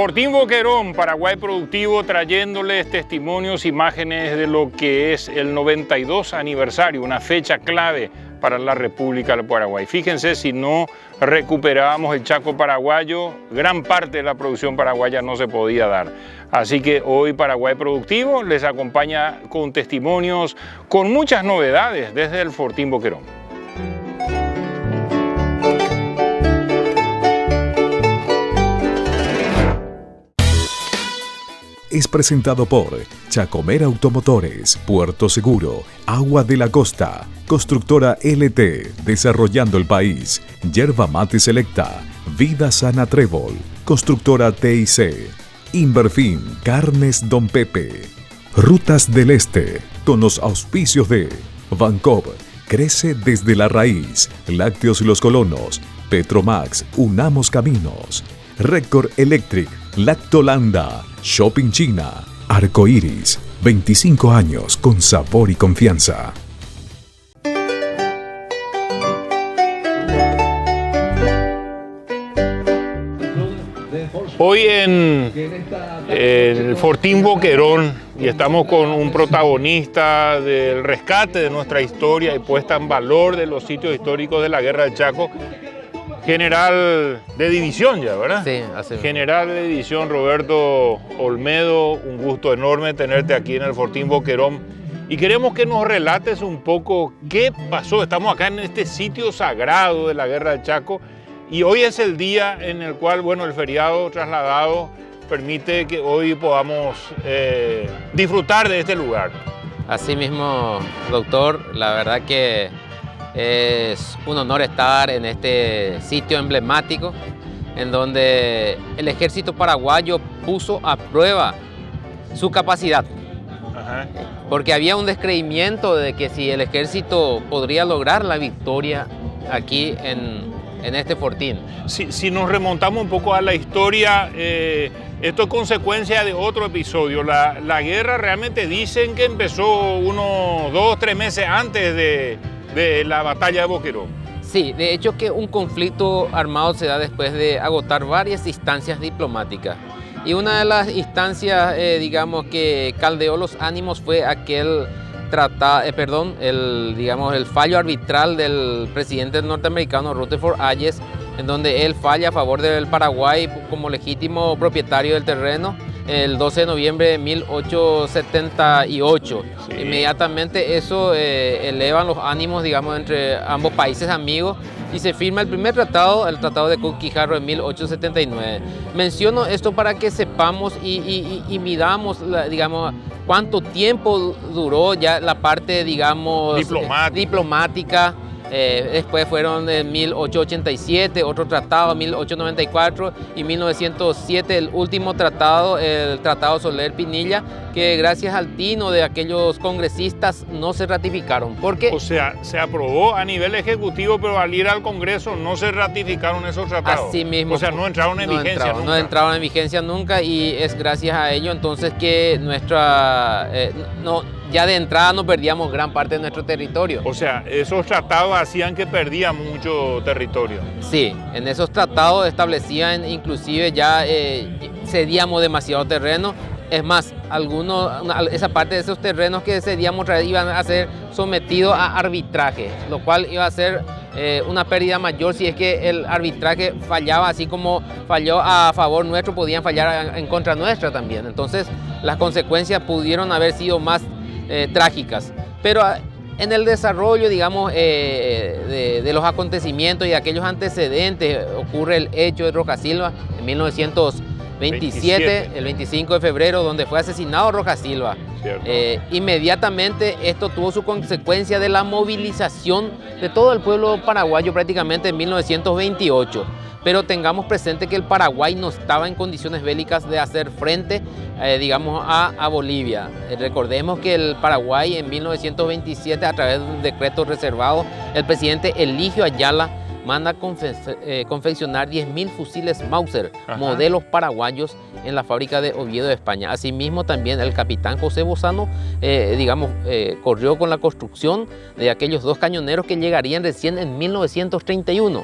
Fortín Boquerón, Paraguay Productivo, trayéndoles testimonios, imágenes de lo que es el 92 aniversario, una fecha clave para la República del Paraguay. Fíjense, si no recuperábamos el Chaco paraguayo, gran parte de la producción paraguaya no se podía dar. Así que hoy Paraguay Productivo les acompaña con testimonios, con muchas novedades desde el Fortín Boquerón. Es presentado por Chacomer Automotores, Puerto Seguro, Agua de la Costa, Constructora LT, Desarrollando el País, Yerba Mate Selecta, Vida Sana Trébol, Constructora TIC, Inverfin, Carnes Don Pepe, Rutas del Este, con los auspicios de Bancop, Crece desde la raíz, Lácteos Los Colonos, Petromax, Unamos Caminos, Record Electric, Lactolanda, Shopping China, Arcoiris, 25 años con sabor y confianza. Hoy en el Fortín Boquerón y estamos con un protagonista del rescate de nuestra historia y puesta en valor de los sitios históricos de la Guerra del Chaco. General de división ya, ¿verdad? Sí, así. General de división Roberto Olmedo, un gusto enorme tenerte aquí en el Fortín Boquerón. Y queremos que nos relates un poco qué pasó. Estamos acá en este sitio sagrado de la Guerra del Chaco y hoy es el día en el cual, bueno, el feriado trasladado permite que hoy podamos disfrutar de este lugar. Así mismo, doctor, la verdad que es un honor estar en este sitio emblemático en donde el ejército paraguayo puso a prueba su capacidad. Ajá. Porque había un descreimiento de que si el ejército podría lograr la victoria aquí en este fortín. Si nos remontamos un poco a la historia, esto es consecuencia de otro episodio. La guerra realmente dicen que empezó unos 2 o 3 meses antes de la batalla de Boquerón. Sí, de hecho que un conflicto armado se da después de agotar varias instancias diplomáticas. Y una de las instancias, digamos, que caldeó los ánimos fue aquel el fallo arbitral del presidente norteamericano Rutherford Hayes, en donde él falla a favor del Paraguay como legítimo propietario del terreno el 12 de noviembre de 1878. Sí. Inmediatamente eso eleva los ánimos, digamos, entre ambos países amigos y se firma el primer tratado, el Tratado de Cúquijarro en 1879. Menciono esto para que sepamos y midamos, digamos, cuánto tiempo duró ya la parte, digamos, diplomática. Después fueron en 1887, otro tratado, 1894 y 1907 el último tratado, el Tratado Soler-Pinilla, que gracias al tino de aquellos congresistas no se ratificaron. ¿Por qué? O sea, se aprobó a nivel ejecutivo, pero al ir al Congreso no se ratificaron esos tratados. Así mismo. O sea, no entraron en vigencia nunca. No entraron en vigencia nunca y es gracias a ello entonces que ya de entrada no perdíamos gran parte de nuestro territorio. O sea, esos tratados hacían que perdíamos mucho territorio. Sí, en esos tratados establecían inclusive ya cedíamos demasiado terreno. Es más, esa parte de esos terrenos que cedíamos iban a ser sometidos a arbitraje, lo cual iba a ser una pérdida mayor si es que el arbitraje fallaba, así como falló a favor nuestro, podían fallar en contra nuestra también. Entonces, las consecuencias pudieron haber sido más trágicas. Pero en el desarrollo, digamos, de los acontecimientos y de aquellos antecedentes, ocurre el hecho de Rojas Silva en 1927, el 25 de febrero, donde fue asesinado Rojas Silva. Inmediatamente esto tuvo su consecuencia de la movilización de todo el pueblo paraguayo prácticamente en 1928. Pero tengamos presente que el Paraguay no estaba en condiciones bélicas de hacer frente, digamos, a Bolivia. Recordemos que el Paraguay en 1927, a través de un decreto reservado, el presidente Eligio Ayala manda confeccionar 10.000 fusiles Mauser, modelos paraguayos, en la fábrica de Oviedo de España. Asimismo, también el capitán José Bozano, corrió con la construcción de aquellos 2 cañoneros que llegarían recién en 1931.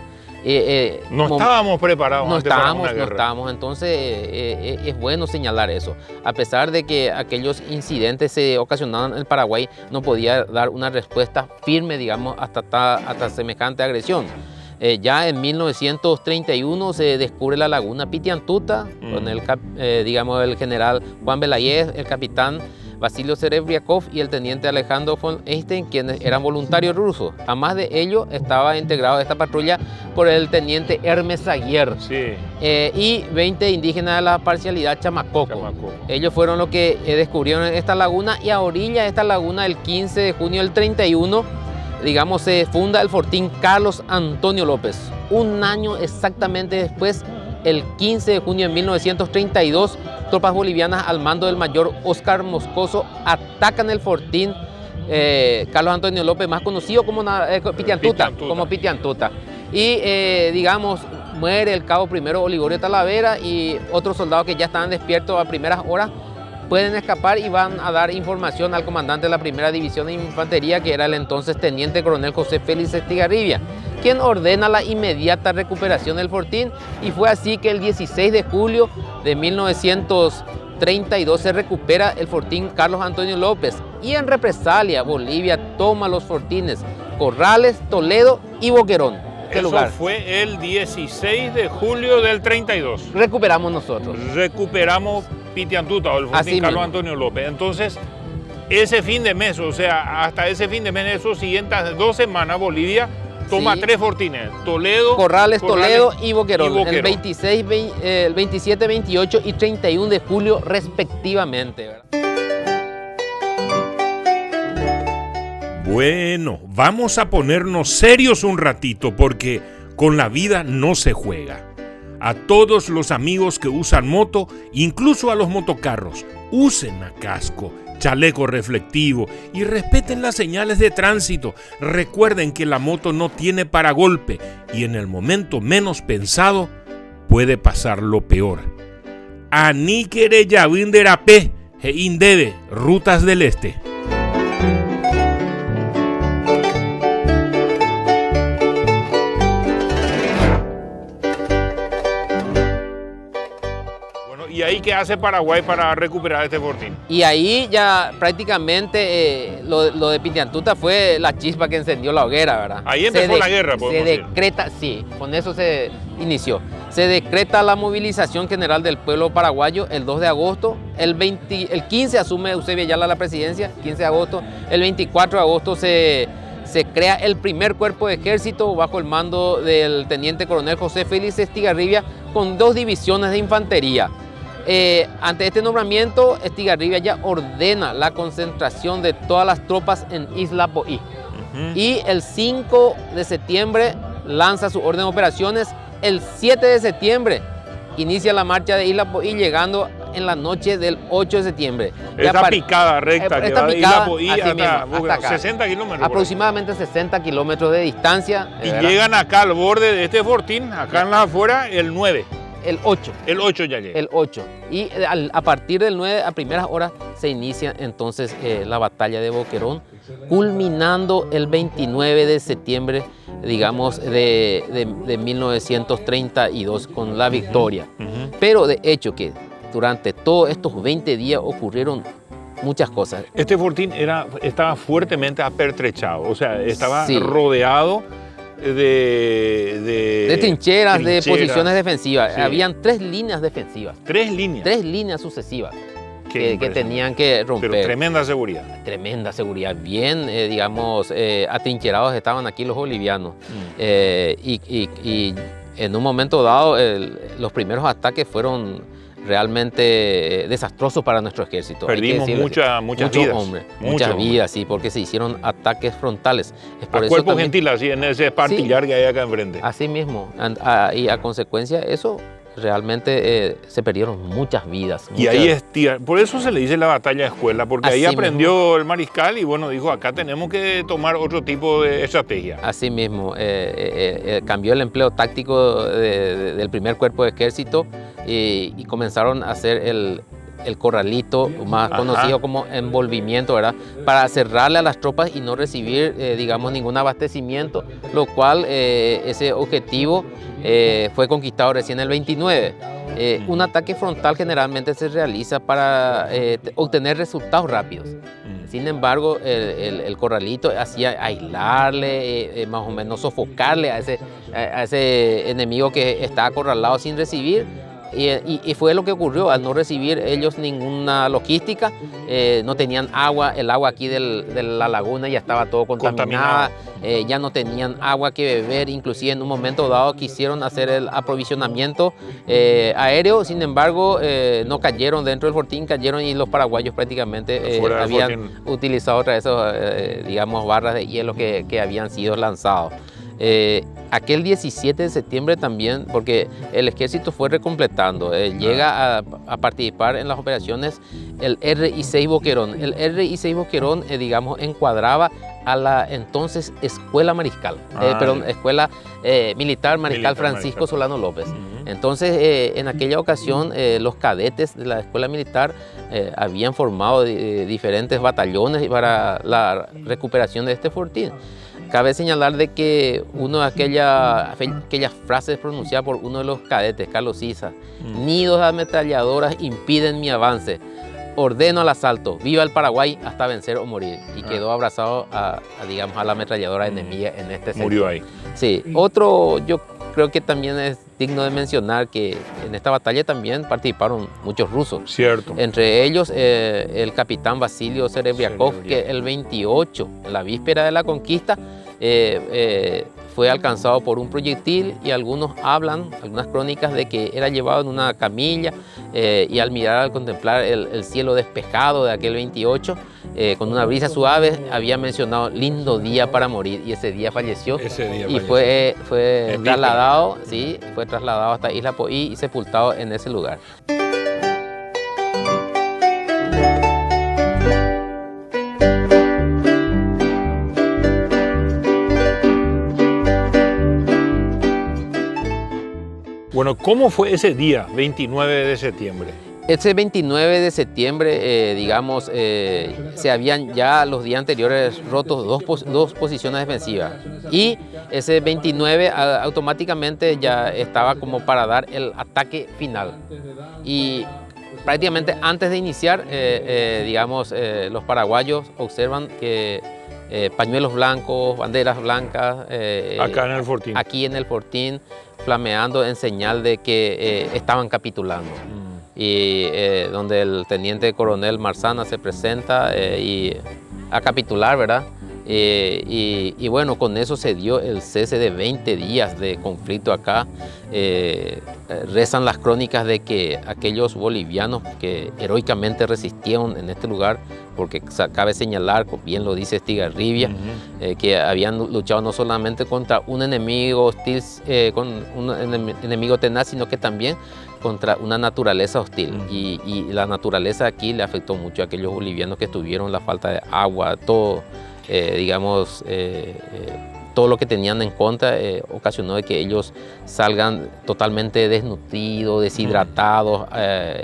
No estábamos preparados. No estábamos, entonces es bueno señalar eso. A pesar de que aquellos incidentes se ocasionaban en el Paraguay, no podía dar una respuesta firme, digamos, hasta semejante agresión. Ya en 1931 se descubre la laguna Pitiantuta, con el general Juan Belayes, el capitán Basilio Serebriakov y el teniente Alejandro von Einstein, quienes eran voluntarios rusos. Además de ello, estaba integrado esta patrulla por el teniente Hermes Aguirre, sí, y 20 indígenas de la parcialidad Chamacoco. Ellos fueron los que descubrieron esta laguna, y a orilla de esta laguna, el 15 de junio del 31, digamos, se funda el fortín Carlos Antonio López. Un año exactamente después, el 15 de junio de 1932, tropas bolivianas al mando del mayor Óscar Moscoso atacan el fortín Carlos Antonio López, más conocido como Pitiantuta. Y digamos, muere el cabo primero Olivorio Talavera, y otros soldados que ya estaban despiertos a primeras horas pueden escapar y van a dar información al comandante de la primera división de infantería, que era el entonces teniente coronel José Félix Estigarribia, quien ordena la inmediata recuperación del fortín, y fue así que el 16 de julio de 1932 se recupera el fortín Carlos Antonio López, y en represalia Bolivia toma los fortines Corrales, Toledo y Boquerón. Eso fue el 16 de julio del 32. Recuperamos nosotros. Recuperamos Pitiantuta, o el fortín Carlos Antonio López. Entonces, ese fin de mes, o sea, hasta ese fin de mes, esos siguientes 2 semanas, Bolivia toma 3 fortines: Toledo, Corrales, Toledo y Boquerón. El 26, el 27, 28 y 31 de julio respectivamente, ¿verdad? Bueno, vamos a ponernos serios un ratito, porque con la vida no se juega. A todos los amigos que usan moto, incluso a los motocarros, usen a casco, chaleco reflectivo y respeten las señales de tránsito. Recuerden que la moto no tiene paragolpe y en el momento menos pensado puede pasar lo peor. Aníquere Yavinderapé e Indebe, Rutas del Este. ¿Y ahí qué hace Paraguay para recuperar este fortín? Y ahí ya prácticamente lo de Pitiantuta fue la chispa que encendió la hoguera, ¿verdad? Ahí empezó la guerra, podemos decir. Sí, con eso se inició. Se decreta la movilización general del pueblo paraguayo el 2 de agosto. El 15 asume Eusebio Ayala la presidencia, 15 de agosto. El 24 de agosto se crea el primer cuerpo de ejército bajo el mando del teniente coronel José Félix Estigarribia, con 2 divisiones de infantería. Ante este nombramiento, Estigarribia ya ordena la concentración de todas las tropas en Isla Poí. Y el 5 de septiembre lanza su orden de operaciones. El 7 de septiembre inicia la marcha de Isla Poí, llegando en la noche del 8 de septiembre. Esta picada recta que va de Isla Poí hasta acá. 60 kilómetros. Aproximadamente 60 kilómetros de distancia. Y llegan acá al borde de este fortín, acá en las afueras, el 9. El 8. El 8 ya llega. El 8. Y a partir del 9, a primeras horas, se inicia entonces la batalla de Boquerón, culminando el 29 de septiembre, digamos, de 1932 con la victoria. Pero de hecho que durante todos estos 20 días ocurrieron muchas cosas. Este fortín estaba fuertemente apertrechado, o sea, estaba rodeado de trincheras, de posiciones defensivas. Sí. Habían 3 líneas defensivas. 3 líneas. 3 líneas sucesivas que tenían que romper. Pero tremenda seguridad. Tremenda seguridad. Bien, digamos, atrincherados estaban aquí los bolivianos. Y en un momento dado, los primeros ataques fueron realmente desastrosos para nuestro ejército. Perdimos muchas vidas. Hombres, muchas vidas, sí, porque se hicieron ataques frontales. Es por a eso cuerpo también, gentil, así en ese espartillar que hay acá enfrente. Así mismo. Y a consecuencia de eso, realmente se perdieron muchas vidas. Y ahí por eso se le dice la batalla de escuela, porque ahí aprendió el mariscal y bueno, dijo, acá tenemos que tomar otro tipo de estrategia. Así mismo, cambió el empleo táctico del primer cuerpo de ejército y comenzaron a hacer el corralito, más conocido como envolvimiento, ¿verdad? Para cerrarle a las tropas y no recibir, digamos, ningún abastecimiento, lo cual ese objetivo fue conquistado recién en el 29. Un ataque frontal generalmente se realiza para obtener resultados rápidos. Sin embargo, el corralito hacía aislarle, más o menos sofocarle a ese enemigo que estaba acorralado sin recibir. Y fue lo que ocurrió. Al no recibir ellos ninguna logística, no tenían agua. El agua aquí de la laguna ya estaba todo contaminada. Ya no tenían agua que beber. Inclusive en un momento dado quisieron hacer el aprovisionamiento aéreo. Sin embargo, no cayeron dentro del fortín, cayeron, y los paraguayos prácticamente habían utilizado otra de esas, digamos, barras de hielo que habían sido lanzados. Aquel 17 de septiembre también, porque el ejército fue recompletando, llega a participar en las operaciones el RI-6 Boquerón. El RI-6 Boquerón, digamos, encuadraba a la entonces Escuela Mariscal, Escuela Militar Mariscal Francisco Solano López. Entonces, en aquella ocasión, los cadetes de la Escuela Militar habían formado diferentes batallones para la recuperación de este fortín. Cabe señalar de que una de aquellas frases pronunciadas por uno de los cadetes, Carlos Sisa: nidos de ametralladoras impiden mi avance, ordeno al asalto, viva el Paraguay hasta vencer o morir. Y quedó abrazado digamos, a la ametralladora enemiga en este sector. Murió ahí. Sí. Otro, yo creo que también es digno de mencionar, que en esta batalla también participaron muchos rusos. Cierto. Entre ellos el capitán Vasilio Serebriakov, que el 28, en la víspera de la conquista, fue alcanzado por un proyectil, y algunas crónicas de que era llevado en una camilla, y al mirar, al contemplar el cielo despejado de aquel 28, con una brisa suave, había mencionado lindo día para morir, y ese día falleció. Fue trasladado, sí, fue trasladado hasta Isla Poí y sepultado en ese lugar. Bueno, ¿cómo fue ese día, 29 de septiembre? Ese 29 de septiembre, digamos, se habían ya los días anteriores rotos dos posiciones defensivas, y ese 29 automáticamente ya estaba como para dar el ataque final. Y prácticamente antes de iniciar, digamos, los paraguayos observan que pañuelos blancos, banderas blancas, acá en el fortín. Aquí en el fortín, flameando en señal de que estaban capitulando. Y donde el teniente coronel Marzana se presenta a capitular, ¿verdad? Y bueno, con eso se dio el cese de 20 días de conflicto acá. Rezan las crónicas de que aquellos bolivianos que heroicamente resistieron en este lugar, porque cabe señalar, bien lo dice Estigarribia, que habían luchado no solamente contra un enemigo hostil, con un enemigo tenaz, sino que también contra una naturaleza hostil. Y la naturaleza aquí le afectó mucho a aquellos bolivianos que estuvieron, la falta de agua, todo. Digamos, todo lo que tenían en contra ocasionó de que ellos salgan totalmente desnutridos, deshidratados,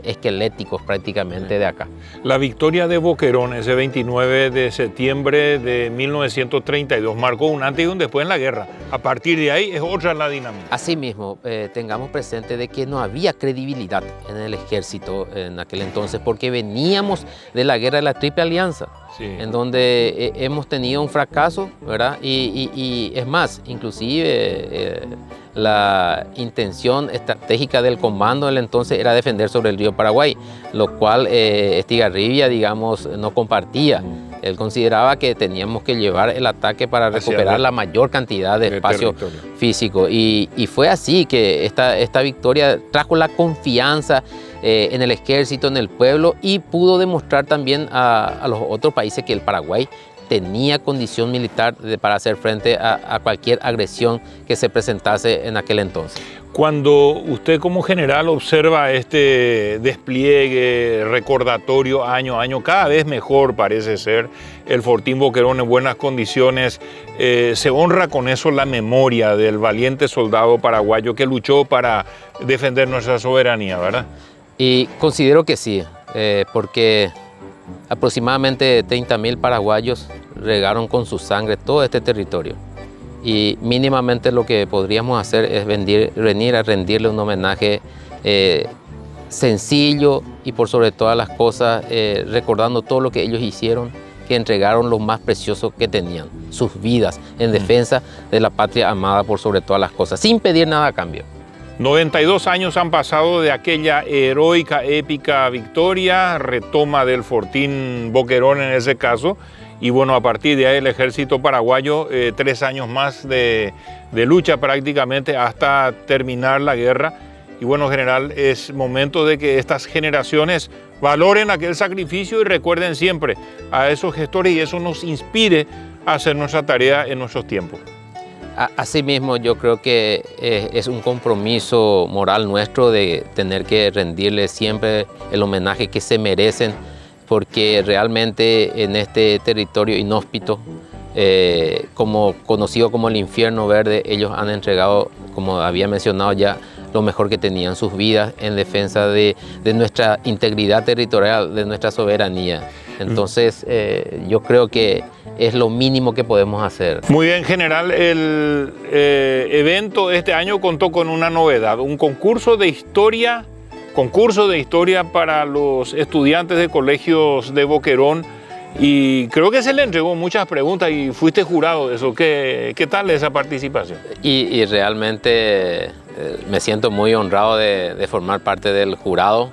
esqueléticos prácticamente de acá. La victoria de Boquerón ese 29 de septiembre de 1932 marcó un antes y un después en la guerra. A partir de ahí es otra la dinámica. Asimismo, tengamos presente de que no había credibilidad en el ejército en aquel entonces, porque veníamos de la guerra de la Triple Alianza. Sí. En donde hemos tenido un fracaso, ¿verdad? Y es más, inclusive la intención estratégica del comando del entonces era defender sobre el río Paraguay, lo cual Estigarribia, digamos, no compartía. Él consideraba que teníamos que llevar el ataque para recuperar la mayor cantidad de espacio físico. Y fue así que esta victoria trajo la confianza en el ejército, en el pueblo, y pudo demostrar también a los otros países que el Paraguay tenía condición militar para hacer frente a cualquier agresión que se presentase en aquel entonces. Cuando usted como general observa este despliegue recordatorio año a año, cada vez mejor parece ser el Fortín Boquerón en buenas condiciones, se honra con eso la memoria del valiente soldado paraguayo que luchó para defender nuestra soberanía, ¿verdad? Y considero que sí. porque aproximadamente 30.000 paraguayos regaron con su sangre todo este territorio. Y mínimamente lo que podríamos hacer es venir a rendirle un homenaje sencillo y por sobre todas las cosas recordando todo lo que ellos hicieron, que entregaron lo más precioso que tenían, sus vidas en defensa de la patria amada por sobre todas las cosas, sin pedir nada a cambio. 92 años han pasado de aquella heroica, épica victoria, retoma del Fortín Boquerón en ese caso, y bueno, a partir de ahí el ejército paraguayo, 3 años más de lucha prácticamente hasta terminar la guerra. Y bueno, general, es momento de que estas generaciones valoren aquel sacrificio y recuerden siempre a esos gestores, y eso nos inspire a hacer nuestra tarea en nuestros tiempos. Asimismo, yo creo que es un compromiso moral nuestro de tener que rendirles siempre el homenaje que se merecen, porque realmente en este territorio inhóspito, conocido como el infierno verde, ellos han entregado, como había mencionado ya, lo mejor que tenían, sus vidas en defensa de nuestra integridad territorial, de nuestra soberanía. Entonces, yo creo que es lo mínimo que podemos hacer. Muy bien, general. El evento este año contó con una novedad, un concurso de historia para los estudiantes de colegios de Boquerón, y creo que se le entregó muchas preguntas y fuiste jurado de eso. ¿Qué tal esa participación? Y realmente me siento muy honrado de formar parte del jurado,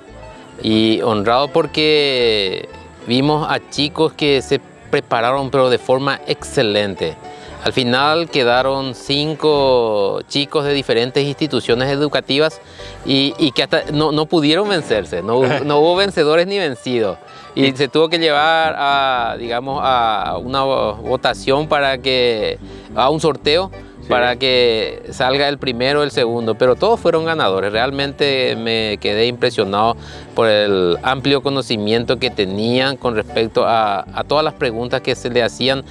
y honrado porque vimos a chicos que se prepararon pero de forma excelente. Al final quedaron 5 chicos de diferentes instituciones educativas y que hasta no pudieron vencerse, no hubo vencedores ni vencidos. Y se tuvo que llevar a una votación a un sorteo, sí, para que salga el primero o el segundo, pero todos fueron ganadores. Realmente me quedé impresionado por el amplio conocimiento que tenían con respecto a todas las preguntas que se le hacían.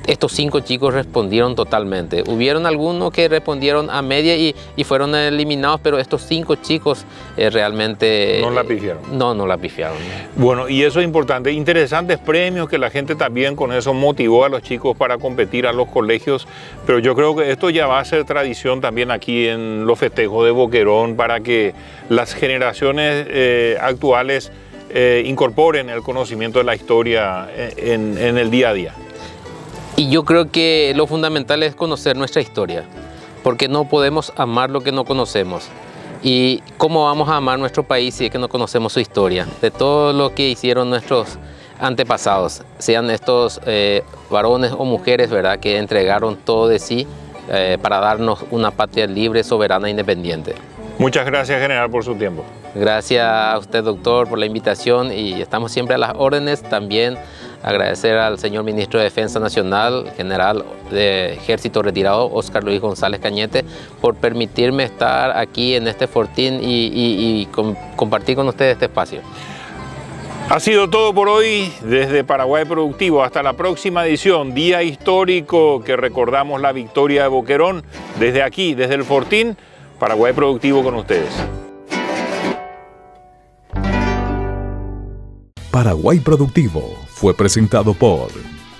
Estos 5 chicos respondieron totalmente. Hubieron algunos que respondieron a media y fueron eliminados, pero estos 5 chicos realmente... No la pifiaron. No la pifiaron. Bueno, y eso es importante. Interesantes premios que la gente también con eso motivó a los chicos para competir a los colegios. Pero yo creo que esto ya va a ser tradición también aquí en los festejos de Boquerón, para que las generaciones actuales incorporen el conocimiento de la historia en el día a día. Y yo creo que lo fundamental es conocer nuestra historia, porque no podemos amar lo que no conocemos. ¿Y cómo vamos a amar nuestro país si es que no conocemos su historia? De todo lo que hicieron nuestros antepasados, sean estos varones o mujeres, ¿verdad?, que entregaron todo de sí para darnos una patria libre, soberana e independiente. Muchas gracias, general, por su tiempo. Gracias a usted, doctor, por la invitación, y estamos siempre a las órdenes. También agradecer al señor ministro de Defensa Nacional, general de Ejército retirado, Óscar Luis González Cañete, por permitirme estar aquí en este fortín y compartir con ustedes este espacio. Ha sido todo por hoy desde Paraguay Productivo. Hasta la próxima edición, día histórico que recordamos la victoria de Boquerón. Desde aquí, desde el Fortín, Paraguay Productivo con ustedes. Paraguay Productivo fue presentado por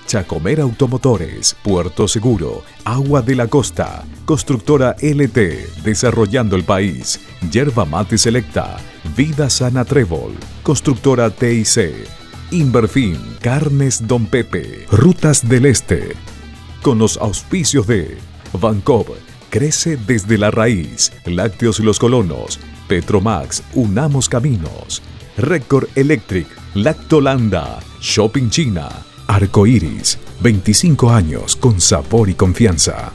Chacomera Automotores, Puerto Seguro, Agua de la Costa, Constructora LT, Desarrollando el País, Yerba Mate Selecta, Vida Sana Trébol, Constructora TIC, Inverfin, Carnes Don Pepe, Rutas del Este. Con los auspicios de Bancov, crece desde la raíz, Lácteos Los Colonos, Petromax, unamos caminos, Record Electric, Lactolanda, Shopping China, Arcoiris, 25 años con sabor y confianza.